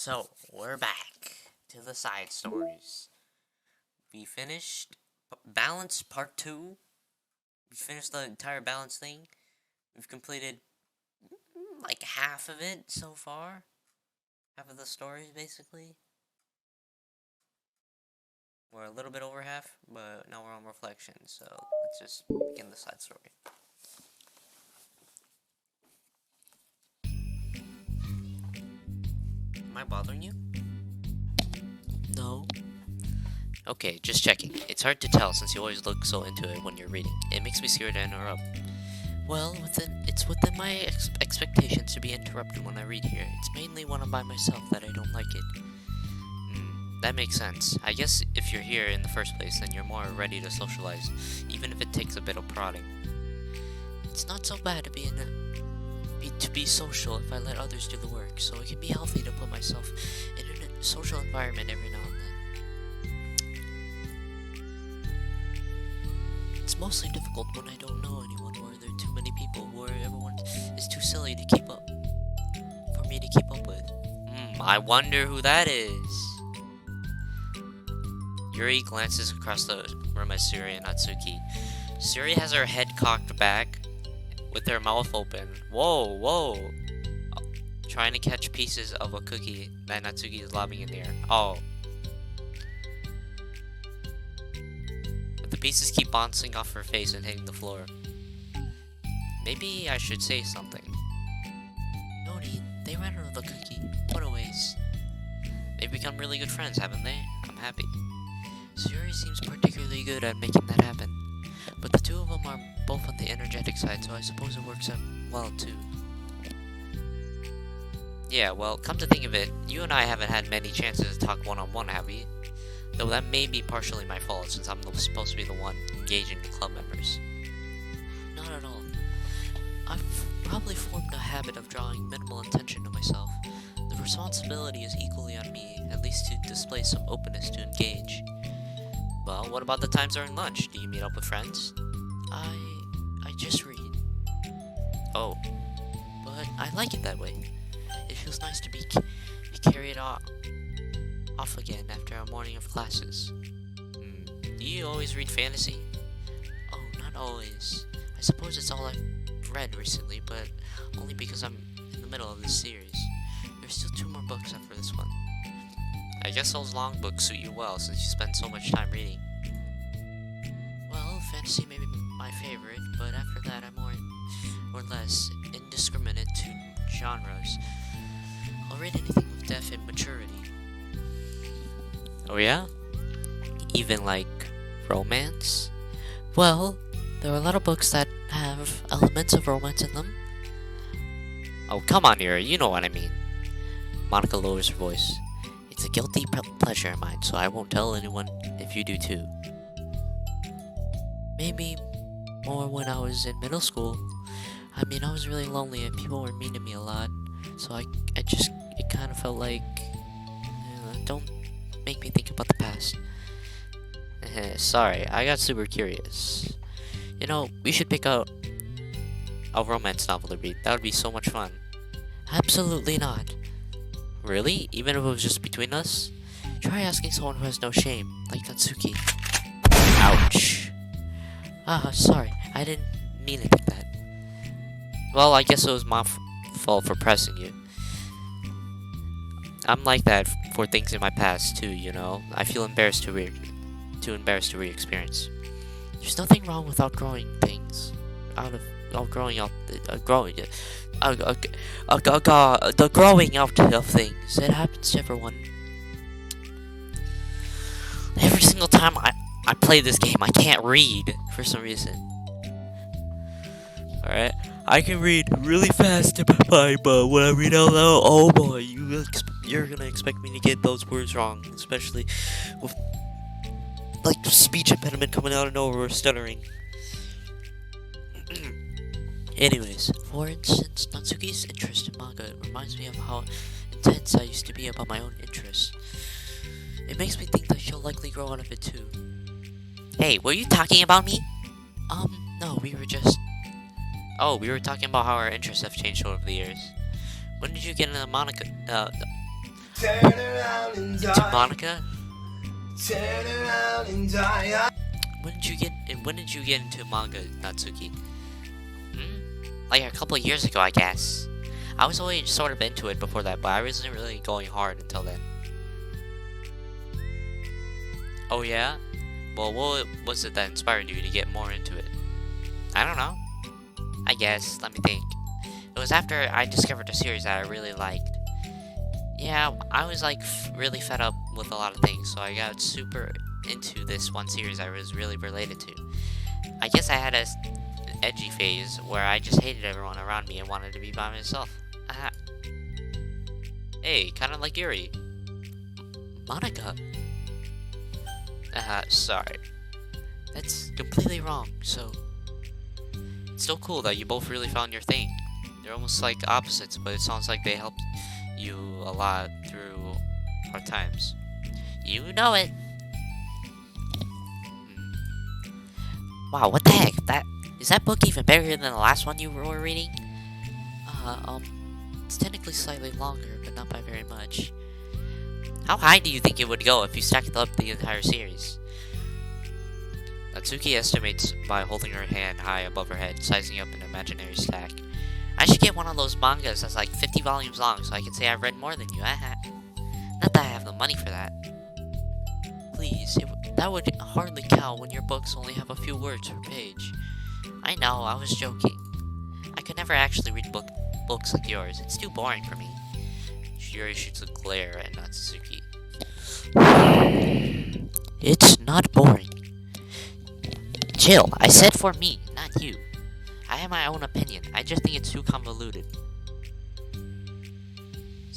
So, we're back to the side stories. We finished Balance Part 2. We finished the entire Balance thing. We've completed like half of it so far. Half of the stories, basically. We're a little bit over half, but now we're on reflection. So, let's just begin the side story. Am I bothering you? No. Okay, just checking. It's hard to tell since you always look so into it when you're reading. It makes me scared to interrupt. Well, it's within my expectations to be interrupted when I read here. It's mainly when I'm by myself that I don't like it. That makes sense. I guess if you're here in the first place, then you're more ready to socialize, even if it takes a bit of prodding. It's not so bad to be social if I let others do the work, so it can be healthy to put myself in a social environment every now and then. It's mostly difficult when I don't know anyone, or there are too many people, or everyone is too silly to keep up, for me to keep up with. I wonder who that is. Yuri glances across the room at Suri and Natsuki. Suri has her head cocked back, with her mouth open. Whoa. Trying to catch pieces of a cookie that Natsuki is lobbing in the air. Oh. But the pieces keep bouncing off her face and hitting the floor. Maybe I should say something. No need. They ran out of the cookie. What a waste. They've become really good friends, haven't they? I'm happy. Suri seems particularly good at making that happen. But the two of them are both on the energetic side, so I suppose it works out well, too. Yeah, well, come to think of it, you and I haven't had many chances to talk one-on-one, have we? Though that may be partially my fault, since I'm supposed to be the one engaging the club members. Not at all. I've probably formed a habit of drawing minimal attention to myself. The responsibility is equally on me, at least to display some openness to engage. Well, what about the times during lunch? Do you meet up with friends? I just read. Oh. But I like it that way. It feels nice to be carried off again after a morning of classes. Do you always read fantasy? Oh, not always. I suppose it's all I've read recently, but only because I'm in the middle of this series. There's still 2 more books after this one. I guess those long books suit you well since you spend so much time reading. Well, fantasy may be my favorite, but after that I'm more or less indiscriminate to genres. I'll read anything with depth and maturity. Oh yeah? Even like romance? Well, there are a lot of books that have elements of romance in them. Oh, come on, Yuri, you know what I mean. Monica lowers her voice. It's a guilty pleasure of mine, so I won't tell anyone if you do too. Maybe more when I was in middle school. I mean, I was really lonely and people were mean to me a lot, so it kind of felt like, don't make me think about the past. Sorry, I got super curious. We should pick out a romance novel to read. That would be so much fun. Absolutely not. Really? Even if it was just between us? Try asking someone who has no shame, like Natsuki. Ouch. Sorry. I didn't mean it like that. Well, I guess it was my fault for pressing you. I'm like that for things in my past, too, I feel embarrassed to re-experience. There's nothing wrong with outgrowing things. The growing out of things. It happens to everyone. Every single time I play this game, I can't read for some reason. Alright, I can read really fast in my mind, but when I read out loud, oh boy, you're gonna expect me to get those words wrong, especially with like speech impediment coming out of nowhere or stuttering. Anyways, for instance, Natsuki's interest in manga reminds me of how intense I used to be about my own interests. It makes me think that she'll likely grow out of it too. Hey, were you talking about me? No, we were talking about how our interests have changed over the years. When did you get into Turn around and die. To Monica? Turn around and die. When did you get into manga, Natsuki? Like a couple of years ago, I guess. I was always sort of into it before that, but I wasn't really going hard until then. Oh yeah? Well, what was it that inspired you to get more into it? I don't know. I guess, let me think. It was after I discovered a series that I really liked. Yeah, I was like really fed up with a lot of things, so I got super into this one series I was really related to. I guess I had an edgy phase where I just hated everyone around me and wanted to be by myself. Hey, kinda like Yuri. Monica. Sorry. That's completely wrong, so... It's so cool that you both really found your thing. They're almost like opposites, but it sounds like they helped you a lot through hard times. You know it! Wow, what the heck? Is that book even better than the last one you were reading? It's technically slightly longer, but not by very much. How high do you think it would go if you stacked up the entire series? Natsuki estimates by holding her hand high above her head, sizing up an imaginary stack. I should get one of those mangas that's like 50 volumes long so I can say I've read more than you. Not that I have the money for that. Please, that would hardly count when your books only have a few words per page. I know, I was joking. I could never actually read books like yours. It's too boring for me. Yuri shoots a glare at Natsuki. It's not boring. Chill, I said for me, not you. I have my own opinion. I just think it's too convoluted.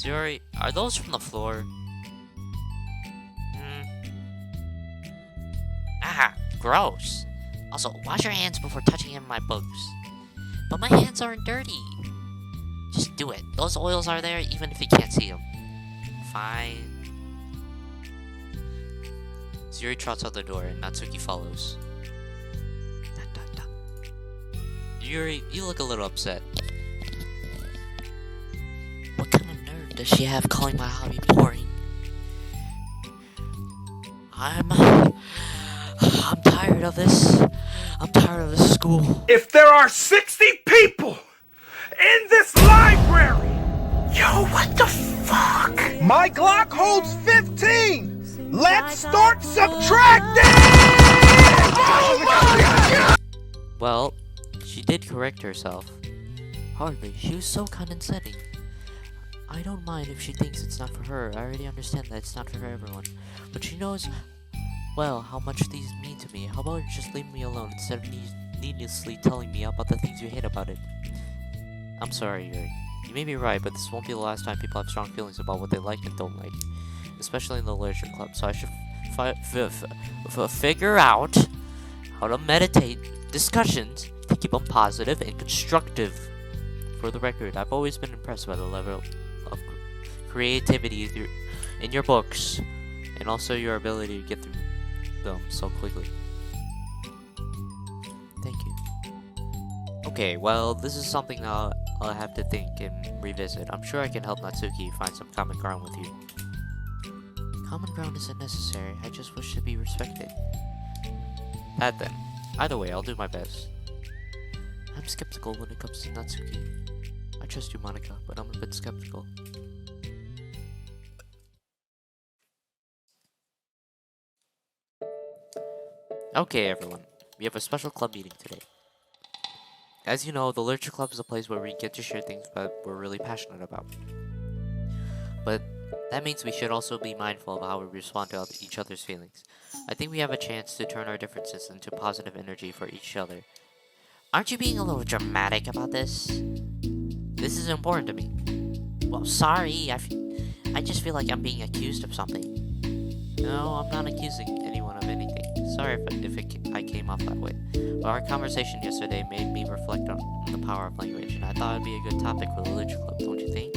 Yuri, are those from the floor? Gross. Also, wash your hands before touching any of my books. But my hands aren't dirty. Just do it. Those oils are there even if you can't see them. Fine. Yuri trots out the door and Natsuki follows. Yuri, you look a little upset. What kind of nerve does she have calling my hobby boring? I'm tired of this. I'm tired of this school. If there are 60 people in this library, yo, what the fuck? My Glock holds 15. Let's start subtracting. Oh my God! Well, she did correct herself. Hardly. She was so condescending. I don't mind if she thinks it's not for her. I already understand that it's not for everyone. But she knows, well, how much these mean to me. How about you just leave me alone instead of needlessly telling me about the things you hate about it? I'm sorry, Yuri. You may be right, but this won't be the last time people have strong feelings about what they like and don't like. Especially in the literature club. So I should figure out how to meditate discussions to keep them positive and constructive. For the record, I've always been impressed by the level of creativity in your books, and also your ability to get through them so quickly. Thank you. Okay, well, this is something that I'll have to think and revisit. I'm sure I can help Natsuki find some common ground with you. Common ground isn't necessary, I just wish to be respected. That then. Either way, I'll do my best. I'm skeptical when it comes to Natsuki. I trust you, Monica, but I'm a bit skeptical. Okay, everyone. We have a special club meeting today. As you know, the Literature Club is a place where we get to share things that we're really passionate about. But that means we should also be mindful of how we respond to each other's feelings. I think we have a chance to turn our differences into positive energy for each other. Aren't you being a little dramatic about this? This is important to me. Well, sorry, I just feel like I'm being accused of something. No, I'm not accusing anyone of anything. Sorry if I came off that way. But our conversation yesterday made me reflect on the power of language, and I thought it'd be a good topic for the Literature Club, don't you think?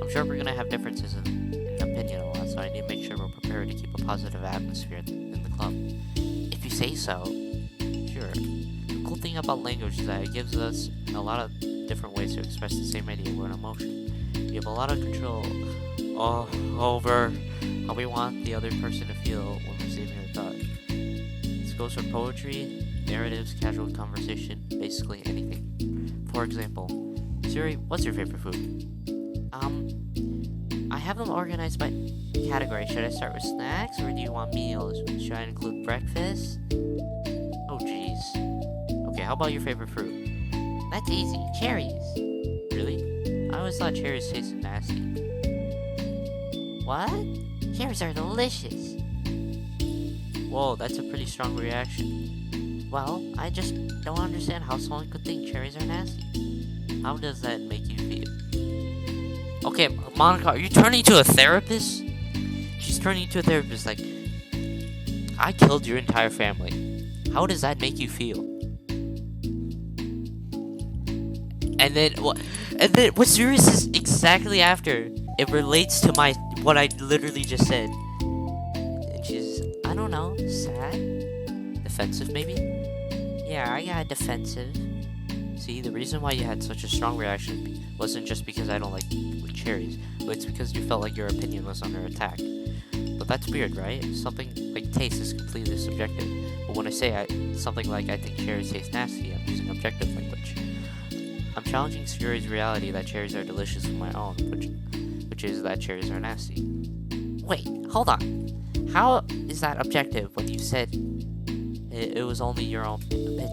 I'm sure we're gonna have differences in opinion a lot, so I need to make sure we're prepared to keep a positive atmosphere in the club. If you say so, sure. The cool thing about language is that it gives us a lot of different ways to express the same idea or an emotion. We have a lot of control over how we want the other person to feel when receiving a thought. This goes for poetry, narratives, casual conversation, basically anything. For example, Siri, what's your favorite food? I have them organized by category. Should I start with snacks or do you want meals? Should I include breakfast? Oh jeez. Okay, how about your favorite fruit? That's easy. Cherries. Really? I always thought cherries tasted nasty. What? Cherries are delicious. Whoa, that's a pretty strong reaction. Well, I just don't understand how someone could think cherries are nasty. How does that make you feel? Okay, Monica, are you turning to a therapist? She's turning into a therapist like, I killed your entire family. How does that make you feel? And then what's serious is exactly after it relates to what I literally just said. And she's, I don't know, sad? Defensive maybe? Yeah, I got defensive. See, the reason why you had such a strong reaction wasn't just because I don't like cherries, but it's because you felt like your opinion was under attack. But that's weird, right? Something like taste is completely subjective. But when I say something like I think cherries taste nasty, I'm using objective language. I'm challenging Yuri's reality that cherries are delicious from my own, which is that cherries are nasty. Wait, hold on. How is that objective when you said it was only your own opinion?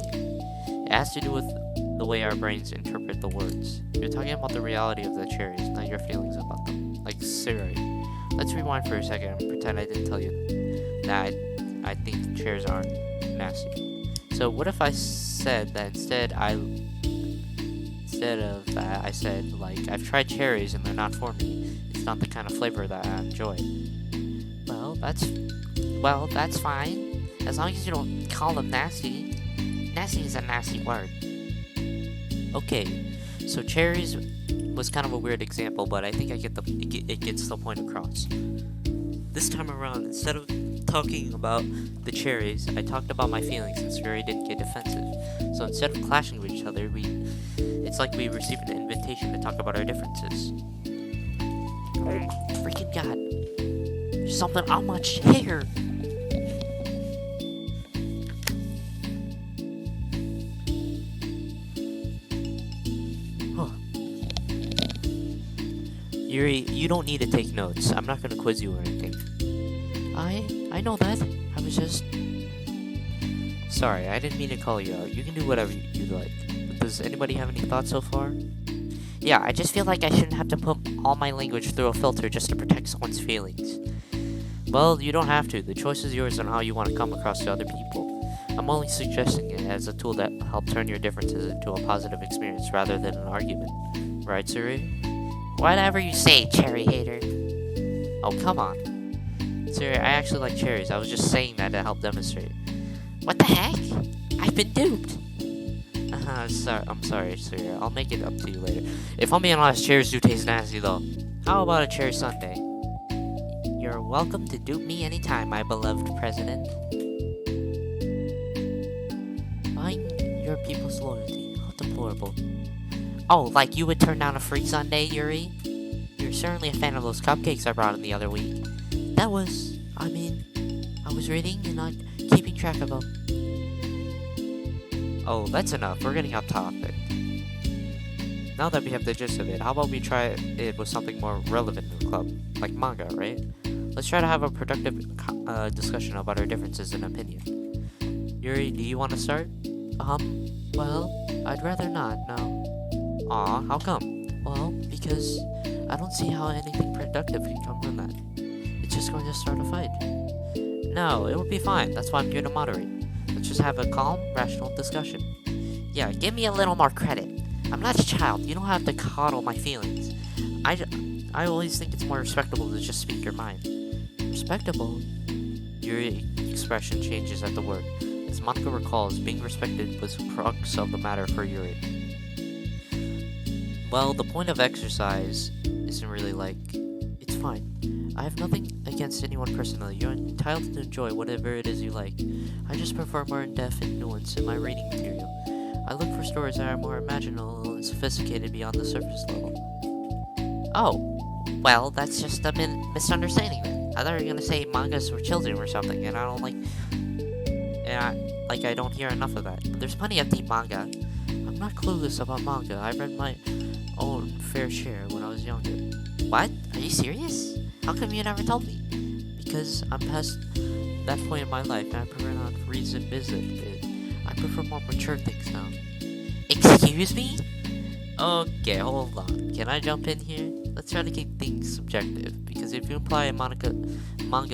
It has to do with the way our brains interpret the words. You're talking about the reality of the cherries, not your feelings about them. Like Siri. Let's rewind for a second and pretend I didn't tell you that I think cherries aren't nasty. So what if I said that instead of that I said, like, I've tried cherries and they're not for me. It's not the kind of flavor that I enjoy. Well, that's fine. As long as you don't call them nasty. Nasty is a nasty word. Okay, so cherries was kind of a weird example, but I think it gets the point across. This time around, instead of talking about the cherries, I talked about my feelings since Yuri didn't get defensive. So instead of clashing with each other, it's like we received an invitation to talk about our differences. Freaking God. There's something on my chair. Yuri, you don't need to take notes. I'm not gonna quiz you or anything. I know that. I was just... Sorry, I didn't mean to call you out. You can do whatever you'd like. Does anybody have any thoughts so far? Yeah, I just feel like I shouldn't have to put all my language through a filter just to protect someone's feelings. Well, you don't have to. The choice is yours on how you want to come across to other people. I'm only suggesting it as a tool that helps turn your differences into a positive experience rather than an argument. Right, Suri? Whatever you say, cherry hater. Oh, come on. Siri, I actually like cherries. I was just saying that to help demonstrate. What the heck? I've been duped. I'm sorry, Siri. I'll make it up to you later. If I'm being honest, cherries do taste nasty, though. How about a cherry sundae? You're welcome to dupe me anytime, my beloved president. Buying your people's loyalty. How deplorable. Oh, like you would turn down a free sundae, Yuri? You're certainly a fan of those cupcakes I brought in the other week. I was reading and not keeping track of them. Oh, that's enough. We're getting off topic. Now that we have the gist of it, how about we try it with something more relevant in the club? Like manga, right? Let's try to have a productive discussion about our differences in opinion. Yuri, do you want to start? Well, I'd rather not, no. Aw, how come? Well, because I don't see how anything productive can come from that. It's just going to start a fight. No, it would be fine. That's why I'm here to moderate. Let's just have a calm, rational discussion. Yeah, give me a little more credit. I'm not a child. You don't have to coddle my feelings. I always think it's more respectable to just speak your mind. Respectable? Your expression changes at the word. As Monica recalls, being respected was the crux of the matter for Yuri. Well, the point of exercise isn't really like, it's fine. I have nothing against anyone personally. You're entitled to enjoy whatever it is you like. I just prefer more in-depth and nuance in my reading material. I look for stories that are more imaginal and sophisticated beyond the surface level. Oh, Well, that's just a misunderstanding then. I thought you were gonna say mangas for children or something, and I don't like... And I don't hear enough of that. But there's plenty of deep manga. I'm not clueless about manga. I read my own fair share when I was younger. What? Are you serious? How come you never told me? Because I'm past that point in my life, and I prefer not to revisit it. I prefer more mature things now. Excuse me? Okay, hold on. Can I jump in here? Let's try to keep things subjective, because if you imply a manga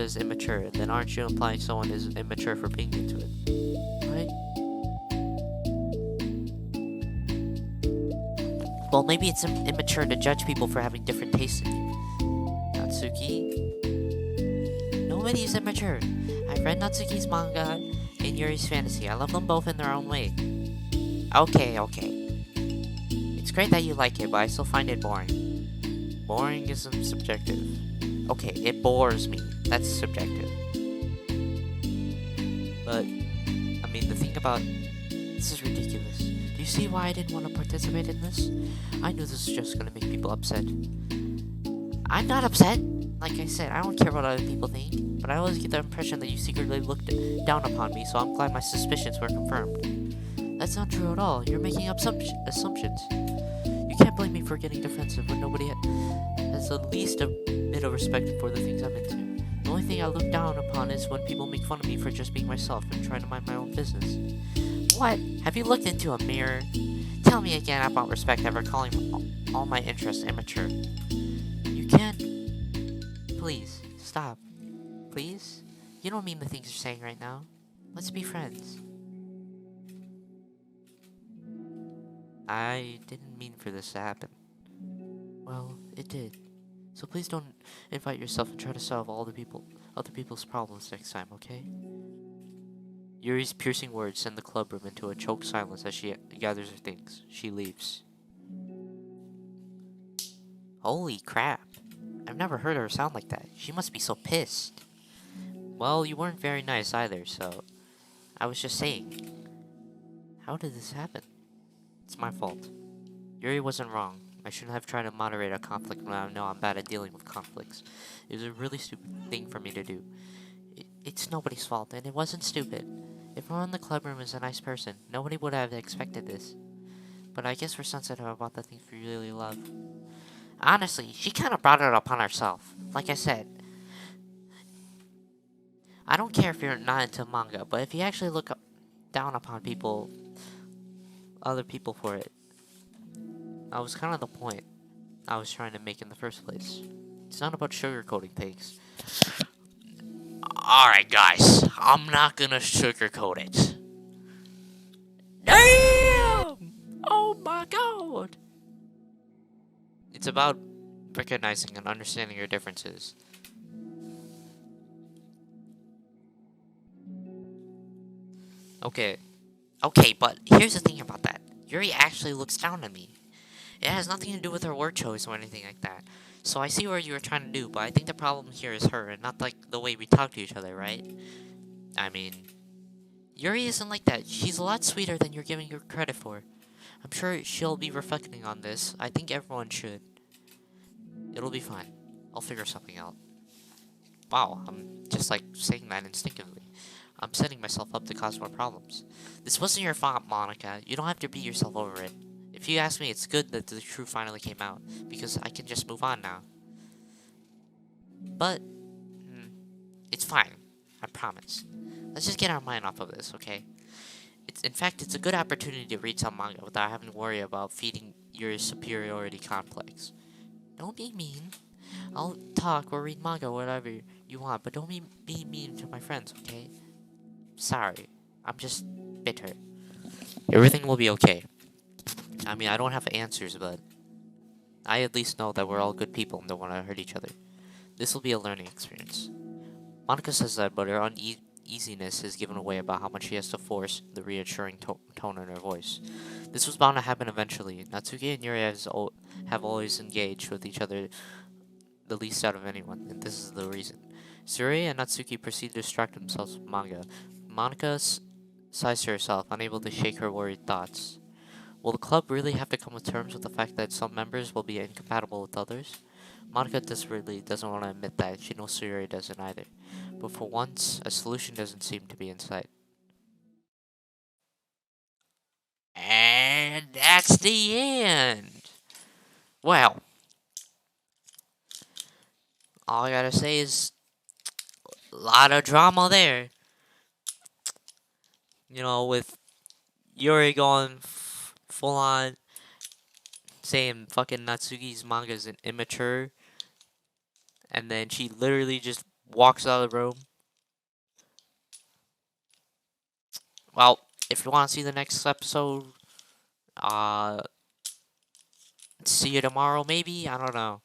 is immature, then aren't you implying someone is immature for being into it? Right? Well, maybe it's immature to judge people for having different tastes than you. Natsuki? Nobody is immature. I've read Natsuki's manga and Yuri's fantasy. I love them both in their own way. Okay. It's great that you like it, but I still find it boring. Boring is subjective. Okay, it bores me. That's subjective. But, I mean, the thing about... This is ridiculous. Do you see why I didn't want to participate in this? I knew this was just gonna make people upset. I'm not upset! Like I said, I don't care what other people think, but I always get the impression that you secretly looked down upon me, so I'm glad my suspicions were confirmed. That's not true at all. You're making assumptions. You can't blame me for getting defensive when nobody has the least bit of respect for the things I'm into. The only thing I look down upon is when people make fun of me for just being myself and trying to mind my own business. What? Have you looked into a mirror? Tell me again about respect ever calling all my interests immature. You can't... Please, stop. Please? You don't mean the things you're saying right now. Let's be friends. I didn't mean for this to happen. Well, it did. So please don't invite yourself and try to solve other people's problems next time, okay? Yuri's piercing words send the club room into a choked silence as she gathers her things. She leaves. Holy crap. I've never heard her sound like that. She must be so pissed. Well, you weren't very nice either, so... I was just saying. How did this happen? It's my fault. Yuri wasn't wrong. I shouldn't have tried to moderate a conflict when I know I'm bad at dealing with conflicts. It was a really stupid thing for me to do. It's nobody's fault, and it wasn't stupid. If everyone in the club room is a nice person, nobody would have expected this. But I guess we're sensitive about the things we really love. Honestly, she kind of brought it upon herself. Like I said, I don't care if you're not into manga, but if you actually look down upon other people for it, that was kind of the point I was trying to make in the first place. It's not about sugarcoating things. Alright guys, I'm not gonna sugarcoat it. Damn! Oh my god! It's about recognizing and understanding your differences. Okay, but here's the thing about that. Yuri actually looks down on me. It has nothing to do with her word choice or anything like that. So I see what you were trying to do, but I think the problem here is her, and not like the way we talk to each other, right? I mean, Yuri isn't like that. She's a lot sweeter than you're giving her credit for. I'm sure she'll be reflecting on this. I think everyone should. It'll be fine. I'll figure something out. Wow, I'm just like saying that instinctively. I'm setting myself up to cause more problems. This wasn't your fault, Monica. You don't have to beat yourself over it. If you ask me, it's good that the truth finally came out, because I can just move on now. But, it's fine. I promise. Let's just get our mind off of this, okay? In fact, it's a good opportunity to read some manga without having to worry about feeding your superiority complex. Don't be mean. I'll talk or read manga, whatever you want, but don't be mean to my friends, okay? Sorry. I'm just bitter. Everything will be okay. I mean, I don't have answers, but I at least know that we're all good people and don't want to hurt each other. This will be a learning experience. Monica says that, but her uneasiness is given away about how much she has to force the reassuring tone in her voice. This was bound to happen eventually. Natsuki and Yuri have always engaged with each other the least out of anyone, and this is the reason. Yuri and Natsuki proceed to distract themselves with manga. Monica sighs to herself, unable to shake her worried thoughts. Will the club really have to come to terms with the fact that some members will be incompatible with others? Monica desperately doesn't want to admit that. She knows Yuri doesn't either. But for once, a solution doesn't seem to be in sight. And that's the end. Well, all I gotta say is a lot of drama there. You know, with Yuri going full on saying fucking Natsuki's manga is immature, and then she literally just walks out of the room. Well, if you want to see the next episode, see you tomorrow maybe? I don't know.